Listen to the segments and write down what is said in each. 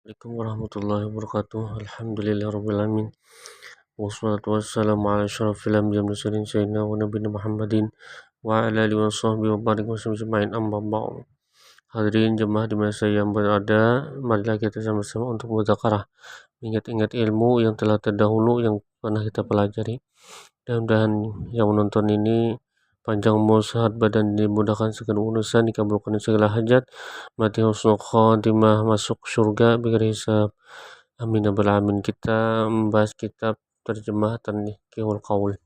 Assalamualaikum warahmatullahi wabarakatuh. Alhamdulillahirrabbilalamin. Wassalatu wassalamu ala asyrafil anbiya'i wal mursalin sayyidina wa nabiyina Muhammadin wa ala alihi wa sahbihi wa barik wa sallam ajma'in, amma ba'd. Hadirin jemaah di mana yang berada, marilah kita sama-sama untuk mudzakarah, ingat-ingat ilmu yang telah terdahulu yang pernah kita pelajari. Mudah-mudahan yang menonton ini panjang umur, sehat badan, dimudahkan segala urusan, dikabulkan segala hajat, mati husnul khatimah, masuk surga bighairi hisab. Amin ya rabbal alamin. Kita membahas kitab terjemah Tanbihul Qaul.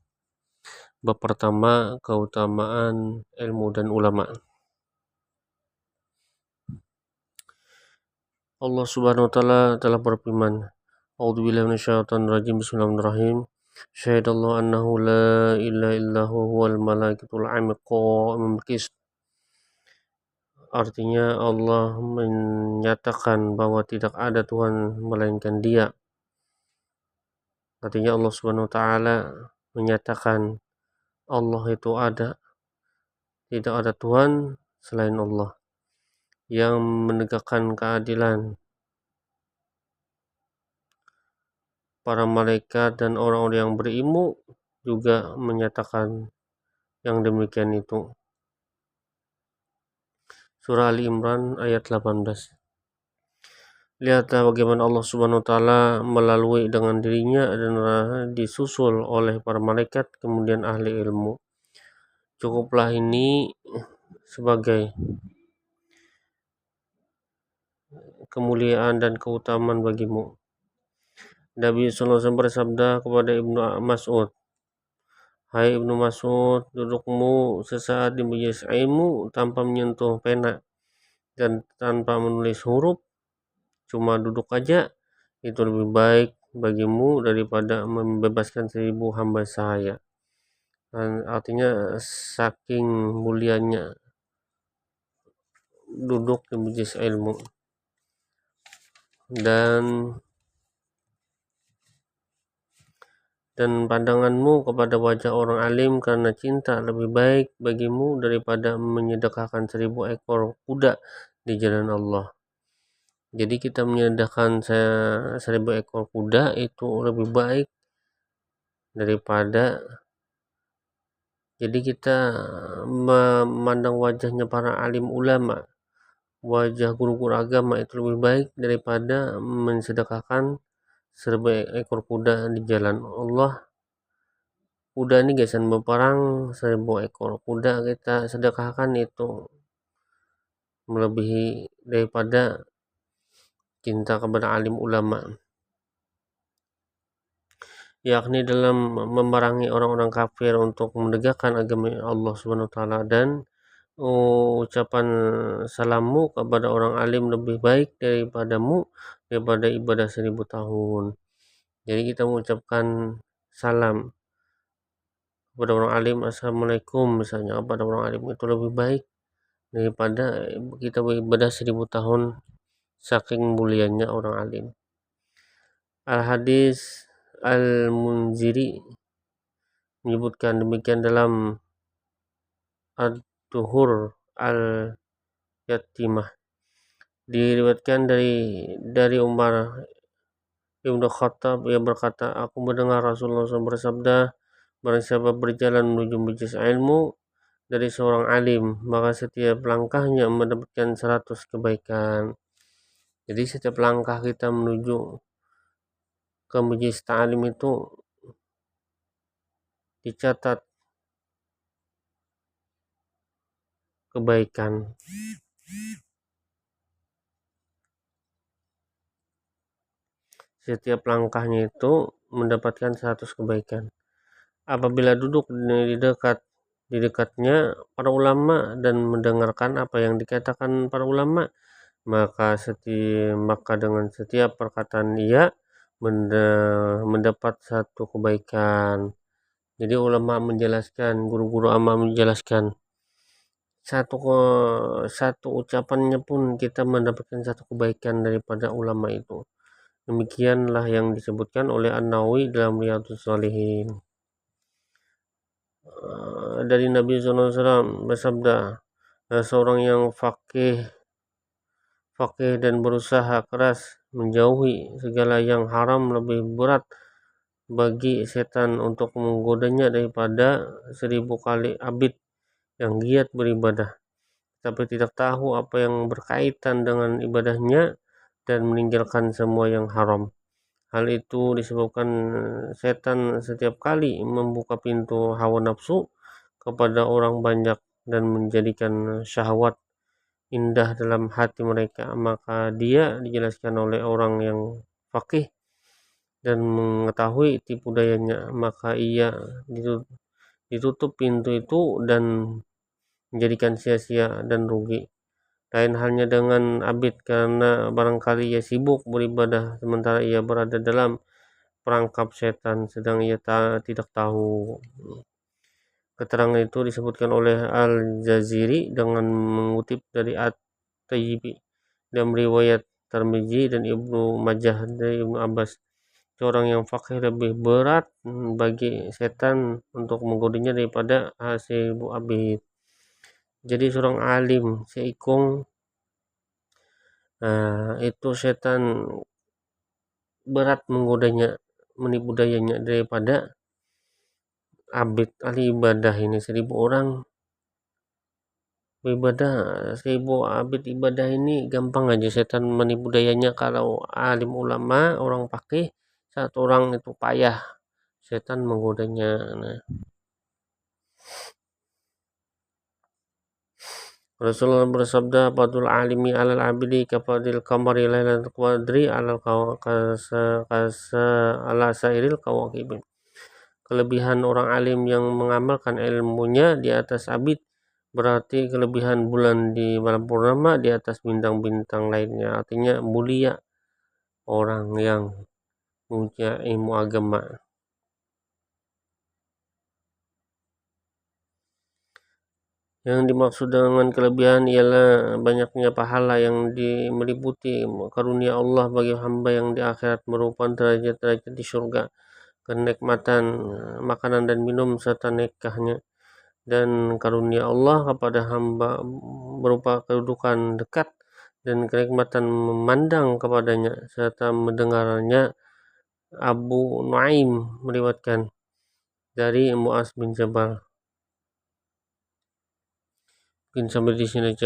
Bab pertama, keutamaan ilmu dan ulama. Allah Subhanahu wa taala telah berfirman, A'udzubillahi minasyaitonir rajim. Bismillahirrahmanirrahim. Syahidallahu annahu la ilaha illahu huwal malaikatul qa'imun bil qist. Artinya Allah menyatakan bahwa tidak ada Tuhan melainkan Dia. Artinya Allah Subhanahu wa taala menyatakan Allah itu ada, tidak ada Tuhan selain Allah yang menegakkan keadilan. Para malaikat dan orang-orang yang berilmu juga menyatakan yang demikian itu. Surah Ali Imran ayat 18. Lihatlah bagaimana Allah Subhanahu wa taala melalui dengan dirinya dan disusul oleh para malaikat, kemudian ahli ilmu. Cukuplah ini sebagai kemuliaan dan keutamaan bagimu. Nabi SAW bersabda kepada Ibnu Mas'ud, Hai Ibnu Mas'ud, dudukmu sesaat di majelis ilmu tanpa menyentuh pena dan tanpa menulis huruf, cuma duduk aja, itu lebih baik bagimu daripada membebaskan 1000 hamba sahaya. Dan artinya saking mulianya duduk di majelis ilmu. Dan pandanganmu kepada wajah orang alim karena cinta lebih baik bagimu daripada menyedekahkan 1000 ekor kuda di jalan Allah. Jadi kita menyedekahkan 1000 ekor kuda itu lebih baik daripada, jadi kita memandang wajahnya para alim ulama, wajah guru-guru agama itu lebih baik daripada mensedekahkan 1000 ekor kuda di jalan Allah. Kuda ini gasan berperang, 1000 ekor kuda kita sedekahkan itu melebihi daripada cinta kepada alim ulama, yakni dalam memerangi orang-orang kafir untuk menegakkan agama Allah Subhanahu wa taala. Dan ucapan salammu kepada orang alim lebih baik daripada ibadah 1000 tahun. Jadi kita mengucapkan salam kepada orang alim, assalamualaikum misalnya, kepada orang alim itu lebih baik daripada kita beribadah 1000 tahun, saking mulianya orang alim. Al-Hadis Al-Munziri menyebutkan demikian dalam Ad-Duhur Al-Yatimah. Diriwayatkan dari Umar Ibnu Khattab, ia berkata, aku mendengar Rasulullah SAW bersabda, barang siapa berjalan menuju majelis ilmu dari seorang alim, maka setiap langkahnya mendapatkan 100 kebaikan. Jadi setiap langkah kita menuju ke majelis ta'lim itu dicatat kebaikan. Setiap langkahnya itu mendapatkan 100 kebaikan. Apabila duduk di dekatnya para ulama dan mendengarkan apa yang dikatakan para ulama, maka dengan setiap perkataan ia mendapat 1 kebaikan. Jadi ulama menjelaskan, guru-guru amma menjelaskan, satu ucapannya pun kita mendapatkan 1 kebaikan daripada ulama itu. Demikianlah yang disebutkan oleh An-Nawawi dalam Riyadhus Shalihin. Dari Nabi SAW bersabda, seorang yang faqih fakih dan berusaha keras menjauhi segala yang haram lebih berat bagi setan untuk menggodanya daripada 1000 kali abid yang giat beribadah tapi tidak tahu apa yang berkaitan dengan ibadahnya dan meninggalkan semua yang haram. Hal itu disebabkan setan setiap kali membuka pintu hawa nafsu kepada orang banyak dan menjadikan syahwat indah dalam hati mereka, maka dia dijelaskan oleh orang yang faqih dan mengetahui tipu dayanya, maka ia ditutup pintu itu dan menjadikan sia-sia dan rugi. Lain halnya dengan abid, karena barangkali ia sibuk beribadah sementara ia berada dalam perangkap setan sedang ia tidak tahu. Keterangan itu disebutkan oleh Al-Jaziri dengan mengutip dari At-Tayyibi dan riwayat Tirmizi dan Ibnu Majah dari Ibnu Abbas. Seorang yang fakih lebih berat bagi setan untuk menggodanya daripada hasil abid. Jadi seorang alim seikung itu setan berat menggodanya, menipu dayanya daripada abid ahli ibadah ini 1000 orang beribadah. 1000 abid ibadah ini gampang aja setan menipu dayanya. Kalau alim ulama, orang fakih, satu orang itu payah setan menggodanya. Nah, Rasulullah bersabda, "Fadul alimi alal abidi kafadil kamari lailatul qadri alal ala sairil kawakibin." Kelebihan orang alim yang mengamalkan ilmunya di atas abid berarti kelebihan bulan di malam purnama di atas bintang-bintang lainnya. Artinya mulia orang yang punya ilmu agama. Yang dimaksud dengan kelebihan ialah banyaknya pahala yang meliputi karunia Allah bagi hamba yang di akhirat merupakan derajat-derajat di surga, kenikmatan makanan dan minum serta nikahnya, dan karunia Allah kepada hamba berupa kedudukan dekat dan kenikmatan memandang kepadanya serta mendengarnya. Abu Nuaim meriwayatkan dari Muaz bin Jabal. Mungkin sampai di sini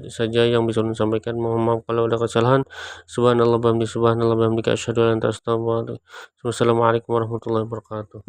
saja yang bisa disampaikan. Mohon maaf kalau ada kesalahan. Subhanallah bihamdihi, subhanallah bihamdika, asyhadu an la ilaha illa anta, astaghfiruka wa atubu ilaik. Wassalamualaikum warahmatullahi wabarakatuh.